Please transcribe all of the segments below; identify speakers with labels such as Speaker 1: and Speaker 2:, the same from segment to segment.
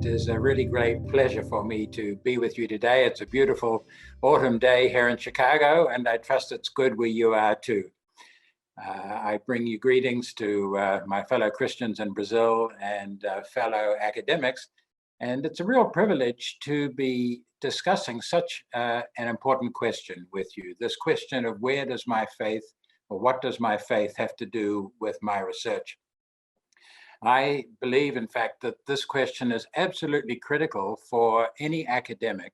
Speaker 1: It is a really great pleasure for me to be with you today. It's a beautiful autumn day here in Chicago, and I trust it's good where you are too. I bring you greetings to my fellow Christians in Brazil and fellow academics. And it's a real privilege to be discussing such an important question with you. This question of where does my faith, or what does my faith have to do with my research? I believe, in fact, that this question is absolutely critical for any academic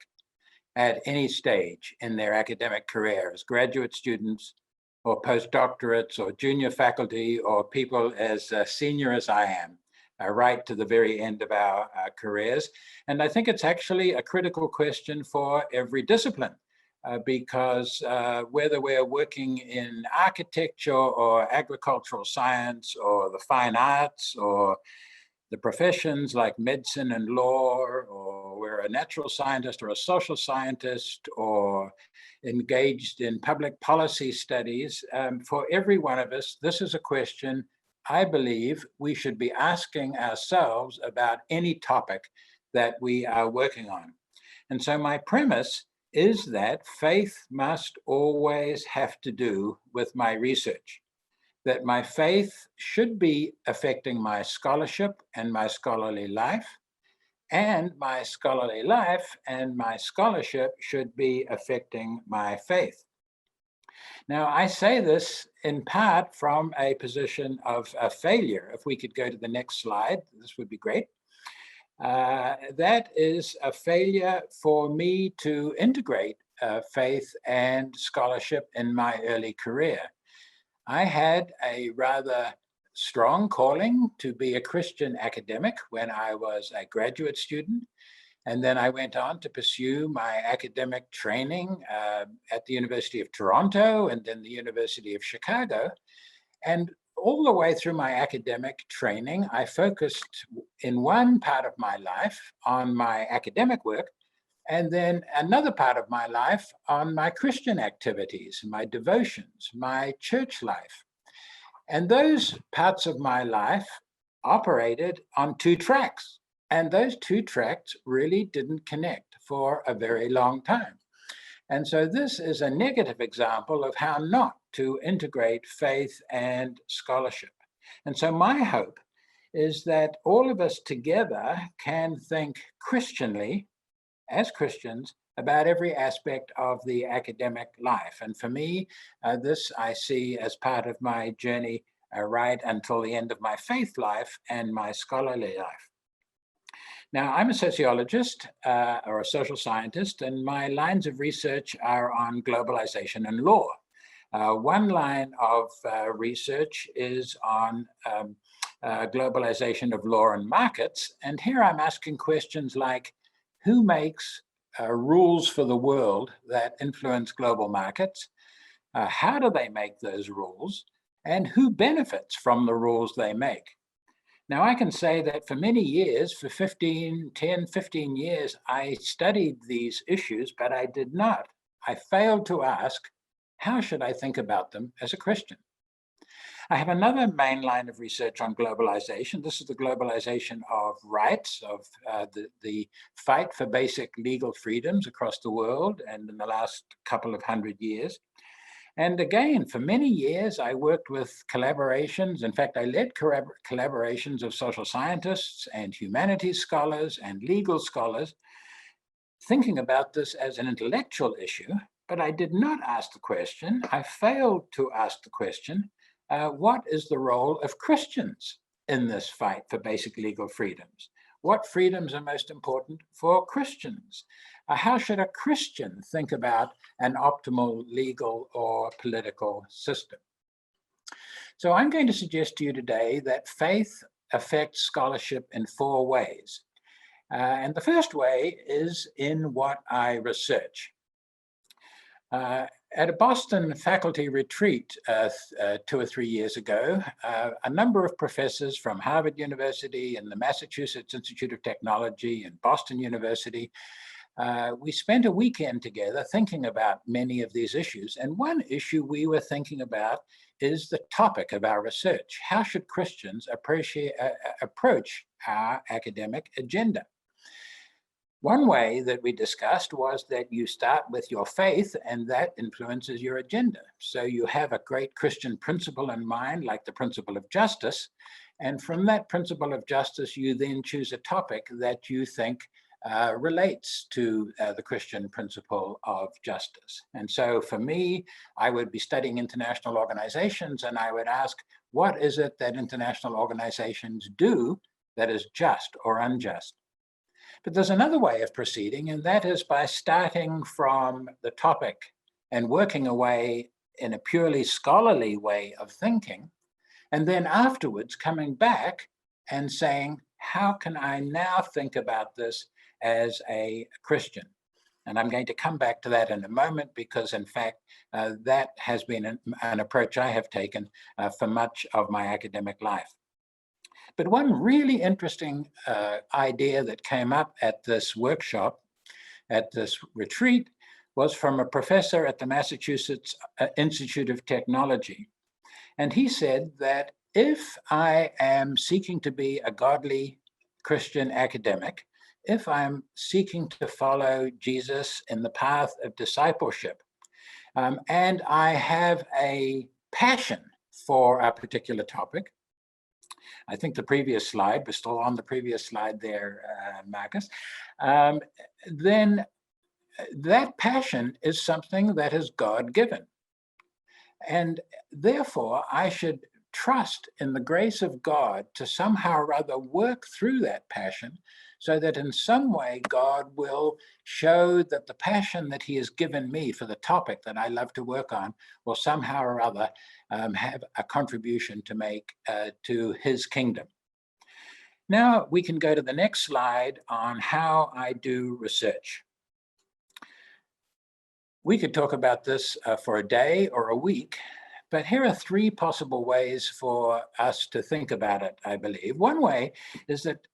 Speaker 1: at any stage in their academic career, as graduate students or postdoctorates or junior faculty or people as senior as I am, right to the very end of our careers. And I think it's actually a critical question for every discipline. Because whether we're working in architecture or agricultural science or the fine arts or the professions like medicine and law, or we're a natural scientist or a social scientist or engaged in public policy studies, for every one of us, this is a question I believe we should be asking ourselves about any topic that we are working on. And so my premise is that faith must always have to do with my research, that my faith should be affecting my scholarship and my scholarly life, and my scholarly life and my scholarship should be affecting my faith. Now, I say this in part from a position of failure. If we could go to the next slide, this would be great. That is a failure for me to integrate faith and scholarship in my early career. I had a rather strong calling to be a Christian academic when I was a graduate student. And then I went on to pursue my academic training at the University of Toronto and then the University of Chicago. And all the way through my academic training, I focused in one part of my life on my academic work, and then another part of my life on my Christian activities, my devotions, my church life. And those parts of my life operated on two tracks. And those two tracks really didn't connect for a very long time. And so this is a negative example of how not to integrate faith and scholarship. And so my hope is that all of us together can think Christianly, as Christians, about every aspect of the academic life. And for me, this I see as part of my journey right until the end of my faith life and my scholarly life. Now, I'm a sociologist or a social scientist, and my lines of research are on globalization and law. One line of research is on globalization of law and markets. And here I'm asking questions like, who makes rules for the world that influence global markets? How do they make those rules? And who benefits from the rules they make? Now, I can say that for many years, for 10, 15 years, I studied these issues, but I did not. I failed to ask, how should I think about them as a Christian? I have another main line of research on globalization. This is the globalization of rights, of the fight for basic legal freedoms across the world and in the last couple of 100 years. And again, for many years, I worked with collaborations. In fact, I led collaborations of social scientists and humanities scholars and legal scholars, thinking about this as an intellectual issue, but I did not ask the question. I failed to ask the question, what is the role of Christians in this fight for basic legal freedoms? What freedoms are most important for Christians? How should a Christian think about an optimal legal or political system? So I'm going to suggest to you today that faith affects scholarship in four ways. And the first way is in what I research. At a Boston faculty retreat 2 or 3 years ago, a number of professors from Harvard University and the Massachusetts Institute of Technology and Boston University, we spent a weekend together thinking about many of these issues. And one issue we were thinking about is the topic of our research. How should Christians approach our academic agenda? One way that we discussed was that you start with your faith and that influences your agenda. So you have a great Christian principle in mind, like the principle of justice. And from that principle of justice, you then choose a topic that you think relates to the Christian principle of justice. And so for me, I would be studying international organizations, and I would ask, what is it that international organizations do that is just or unjust? But there's another way of proceeding, and that is by starting from the topic and working away in a purely scholarly way of thinking, and then afterwards coming back and saying, how can I now think about this as a Christian? And I'm going to come back to that in a moment, because in fact, that has been an approach I have taken for much of my academic life. But one really interesting idea that came up at this workshop, at this retreat, was from a professor at the Massachusetts Institute of Technology. And he said that if I am seeking to be a godly Christian academic, if I'm seeking to follow Jesus in the path of discipleship, and I have a passion for a particular topic, I think the previous slide, we're still on the previous slide there, Marcus, then that passion is something that is God-given. And therefore, I should trust in the grace of God to somehow or other work through that passion, so that in some way God will show that the passion that he has given me for the topic that I love to work on will somehow or other have a contribution to make to his kingdom. Now we can go to the next slide on how I do research. We could talk about this for a day or a week, but here are three possible ways for us to think about it, I believe. One way is that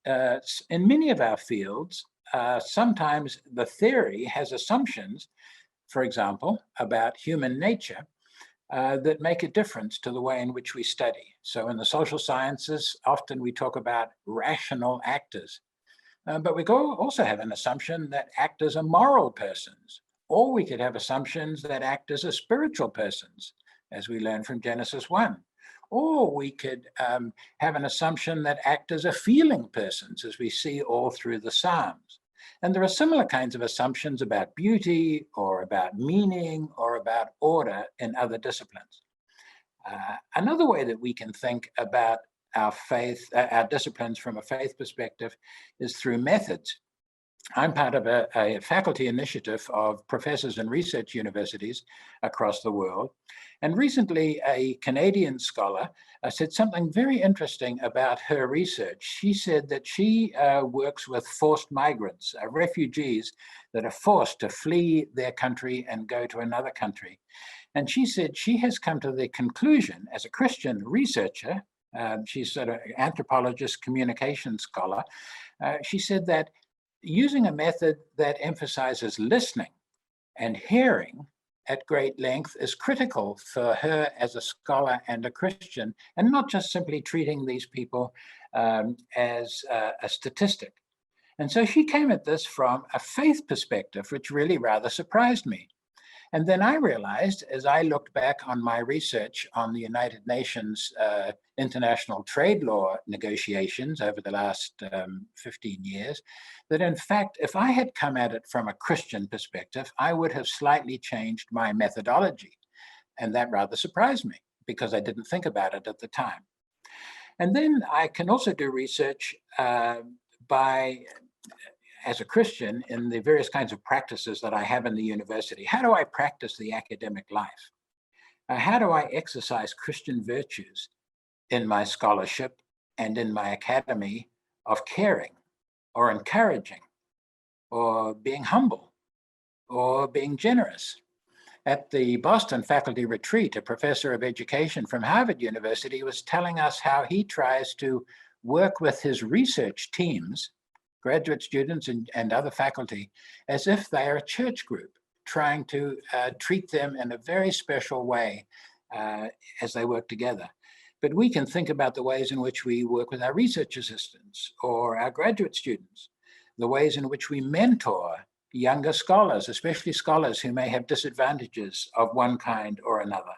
Speaker 1: in many of our fields, sometimes the theory has assumptions, for example, about human nature, that make a difference to the way in which we study. So in the social sciences, often we talk about rational actors, but we also have an assumption that actors are moral persons, or we could have assumptions that actors are spiritual persons, as we learn from Genesis 1. Or we could have an assumption that actors are feeling persons, as we see all through the Psalms. And there are similar kinds of assumptions about beauty, or about meaning, or about order in other disciplines. Another way that we can think about our faith, our disciplines from a faith perspective, is through methods. I'm part of a faculty initiative of professors and research universities across the world. And recently, a Canadian scholar said something very interesting about her research. She said that she works with forced migrants, refugees that are forced to flee their country and go to another country. And she said she has come to the conclusion, as a Christian researcher, she's sort of an anthropologist, communication scholar, she said that using a method that emphasizes listening and hearing at great length is critical for her as a scholar and a Christian, and not just simply treating these people as a statistic. And so she came at this from a faith perspective, which really rather surprised me. And then I realized, as I looked back on my research on the United Nations international trade law negotiations over the last 15 years, that in fact, if I had come at it from a Christian perspective, I would have slightly changed my methodology. And that rather surprised me, because I didn't think about it at the time. And then I can also do research as a Christian, in the various kinds of practices that I have in the university. How do I practice the academic life? How do I exercise Christian virtues in my scholarship and in my academy of caring, or encouraging, or being humble, or being generous? At the Boston faculty retreat, a professor of education from Harvard University was telling us how he tries to work with his research teams, graduate students and other faculty, as if they are a church group, trying to treat them in a very special way as they work together. But we can think about the ways in which we work with our research assistants or our graduate students. the ways in which we mentor younger scholars, especially scholars who may have disadvantages of one kind or another,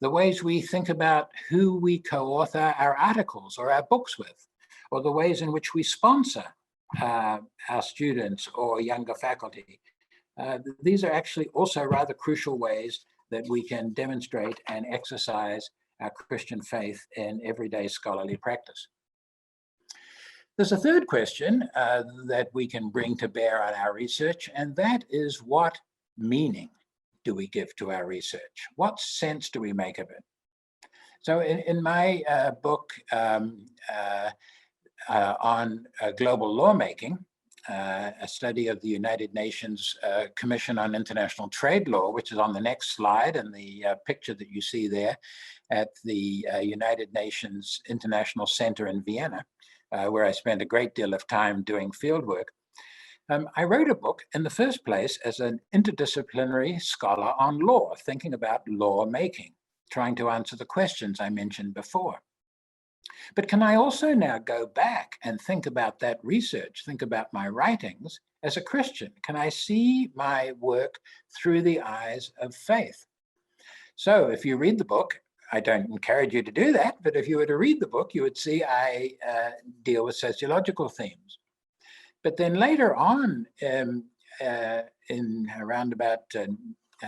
Speaker 1: the ways we think about who we co-author our articles or our books with, or the ways in which we sponsor our students or younger faculty. These are actually also rather crucial ways that we can demonstrate and exercise our Christian faith in everyday scholarly practice. There's a third question that we can bring to bear on our research, and that is, what meaning do we give to our research? What sense do we make of it? So in my book on global lawmaking, a study of the United Nations Commission on International Trade Law, which is on the next slide, and the picture that you see there at the United Nations International Center in Vienna, where I spent a great deal of time doing field work. I wrote a book in the first place as an interdisciplinary scholar on law, thinking about lawmaking, trying to answer the questions I mentioned before. But can I also now go back and think about that research, think about my writings as a Christian? Can I see my work through the eyes of faith? So if you read the book, I don't encourage you to do that, but if you were to read the book, you would see I deal with sociological themes. But then later on, in around about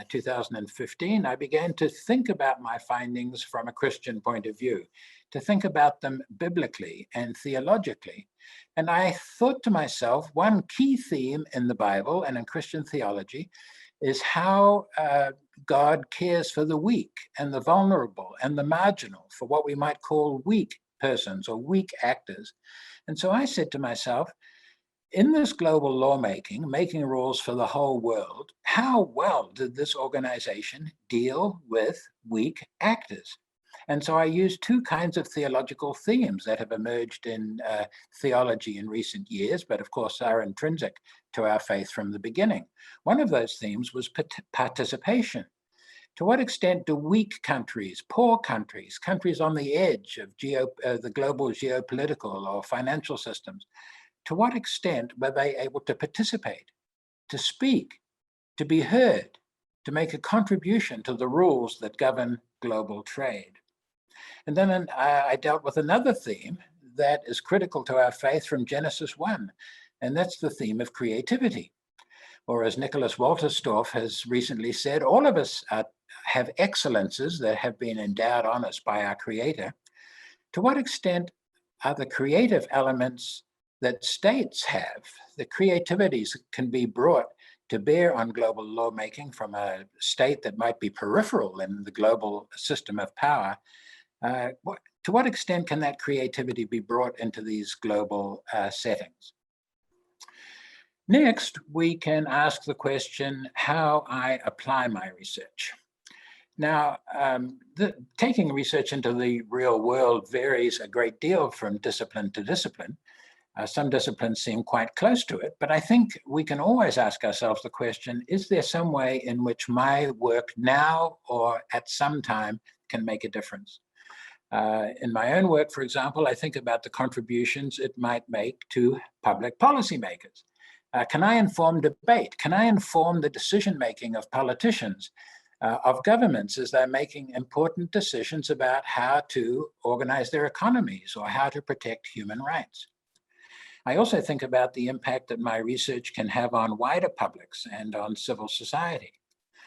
Speaker 1: 2015, I began to think about my findings from a Christian point of view, to think about them biblically and theologically. And I thought to myself, one key theme in the Bible and in Christian theology is how God cares for the weak and the vulnerable and the marginal, for what we might call weak persons or weak actors. And so I said to myself, in this global lawmaking, making rules for the whole world, how well did this organization deal with weak actors? And so I used two kinds of theological themes that have emerged in theology in recent years, but of course are intrinsic to our faith from the beginning. One of those themes was participation. To what extent do weak countries, poor countries, countries on the edge of the global geopolitical or financial systems, to what extent were they able to participate, to speak, to be heard, to make a contribution to the rules that govern global trade? And then I dealt with another theme that is critical to our faith from Genesis 1, and that's the theme of creativity. Or as Nicholas Walterstorff has recently said, all of us have excellences that have been endowed on us by our Creator. To what extent are the creative elements that states have, the creativities can be brought to bear on global lawmaking from a state that might be peripheral in the global system of power? To what extent can that creativity be brought into these global settings? Next, we can ask the question how I apply my research. Now, taking research into the real world varies a great deal from discipline to discipline. Some disciplines seem quite close to it, but I think we can always ask ourselves the question, is there some way in which my work now or at some time can make a difference? In my own work, for example, I think about the contributions it might make to public policymakers. Can I inform debate? Can I inform the decision-making of politicians, of governments as they're making important decisions about how to organize their economies or how to protect human rights? I also think about the impact that my research can have on wider publics and on civil society.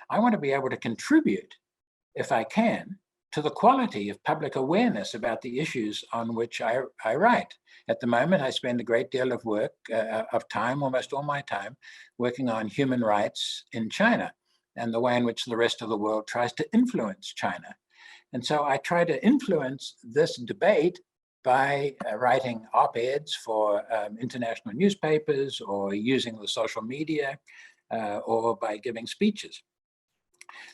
Speaker 1: I want to be able to contribute, if I can, to the quality of public awareness about the issues on which I write. At the moment, I spend a great deal of work, almost all my time, working on human rights in China and the way in which the rest of the world tries to influence China. And so I try to influence this debate by writing op-eds for international newspapers or using the social media or by giving speeches.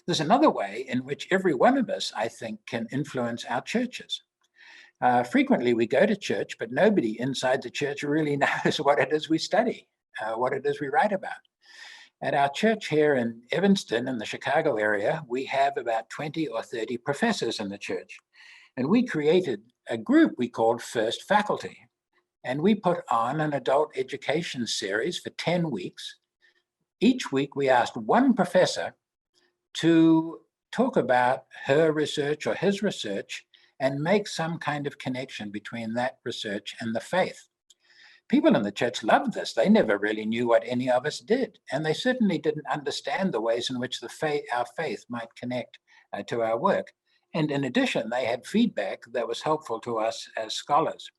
Speaker 1: There's another way in which every one of us, I think, can influence our churches. Frequently we go to church, but nobody inside the church really knows what it is we study, what it is we write about. At our church here in Evanston, in the Chicago area, we have about 20 or 30 professors in the church. And we created a group we called First Faculty. And we put on an adult education series for 10 weeks. Each week, we asked one professor to talk about her research or his research and make some kind of connection between that research and the faith. People in the church loved this. They never really knew what any of us did, and they certainly didn't understand the ways in which our faith might connect to our work. And in addition, they had feedback that was helpful to us as scholars.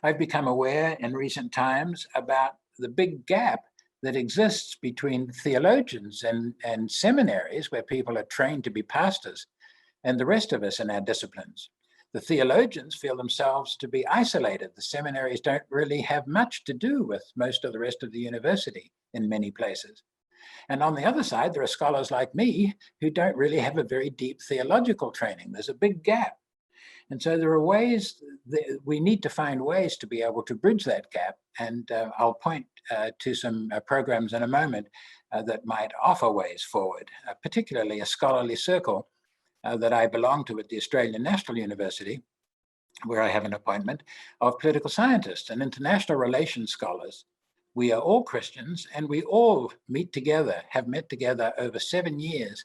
Speaker 1: I've become aware in recent times about the big gap that exists between theologians and seminaries where people are trained to be pastors and the rest of us in our disciplines. The theologians feel themselves to be isolated. The seminaries don't really have much to do with most of the rest of the university in many places. And on the other side, there are scholars like me who don't really have a very deep theological training. There's a big gap. And so there are ways that we need to find ways to be able to bridge that gap. And I'll point to some programs in a moment that might offer ways forward, particularly a scholarly circle that I belong to at the Australian National University, where I have an appointment, of political scientists and international relations scholars. We are all Christians, and we all have met together over 7 years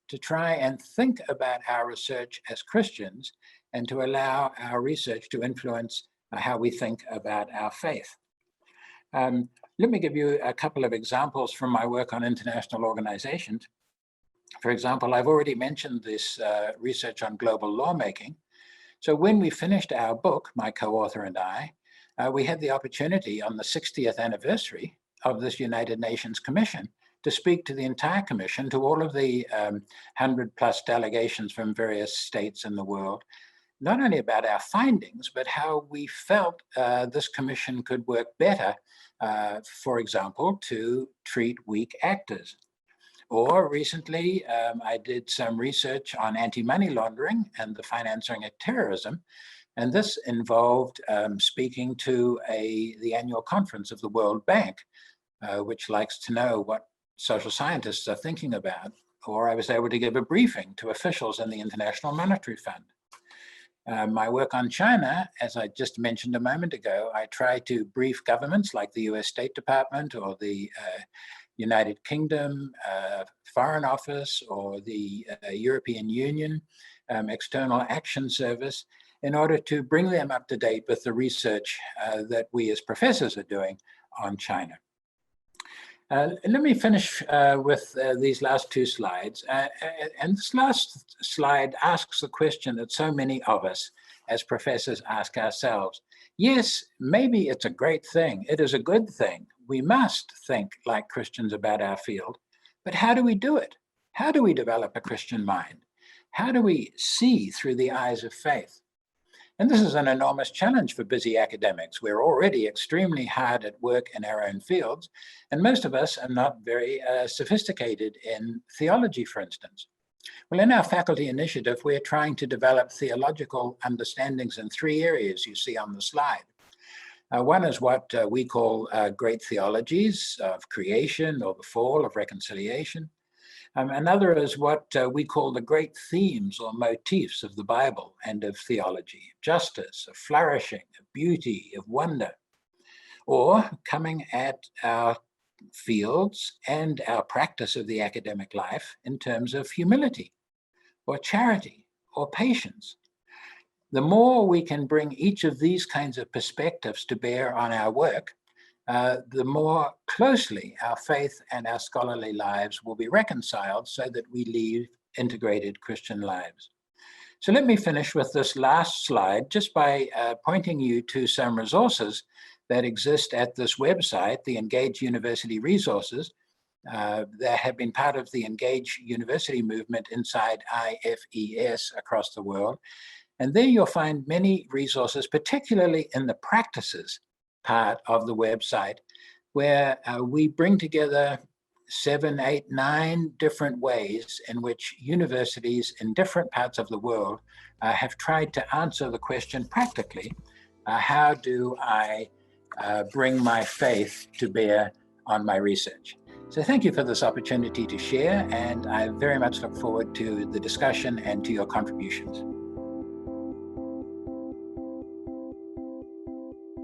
Speaker 1: to try and think about our research as Christians and to allow our research to influence how we think about our faith. Let me give you a couple of examples from my work on international organizations. For example, I've already mentioned this research on global lawmaking. So when we finished our book, my co-author and I, we had the opportunity on the 60th anniversary of this United Nations Commission to speak to the entire commission, to all of the 100 plus delegations from various states in the world, not only about our findings, but how we felt this commission could work better, for example, to treat weak actors. Or recently, I did some research on anti-money laundering and the financing of terrorism. And this involved speaking to the annual conference of the World Bank, which likes to know what social scientists are thinking about. Or I was able to give a briefing to officials in the International Monetary Fund. My work on China, as I just mentioned a moment ago, I try to brief governments like the US State Department or the United Kingdom Foreign Office or the European Union External Action Service in order to bring them up to date with the research that we as professors are doing on China. Let me finish with these last two slides. And this last slide asks the question that so many of us as professors ask ourselves. Yes, maybe it's a great thing. It is a good thing. We must think like Christians about our field. But how do we do it? How do we develop a Christian mind? How do we see through the eyes of faith? And this is an enormous challenge for busy academics. We're already extremely hard at work in our own fields, and most of us are not very sophisticated in theology, for instance. Well, in our faculty initiative, we're trying to develop theological understandings in 3 areas you see on the slide. One is what we call great theologies of creation or the fall, of reconciliation. Another is what we call the great themes or motifs of the Bible and of theology: justice, of flourishing, of beauty, of wonder. Or coming at our fields and our practice of the academic life in terms of humility, or charity, or patience. The more we can bring each of these kinds of perspectives to bear on our work, the more closely our faith and our scholarly lives will be reconciled so that we lead integrated Christian lives. So let me finish with this last slide just by pointing you to some resources that exist at this website, the Engage University resources, that have been part of the Engage University movement inside IFES across the world. And there you'll find many resources, particularly in the practices part of the website, where we bring together 7, 8, 9 different ways in which universities in different parts of the world have tried to answer the question practically, how do I bring my faith to bear on my research? So thank you for this opportunity to share, and I very much look forward to the discussion and to your contributions.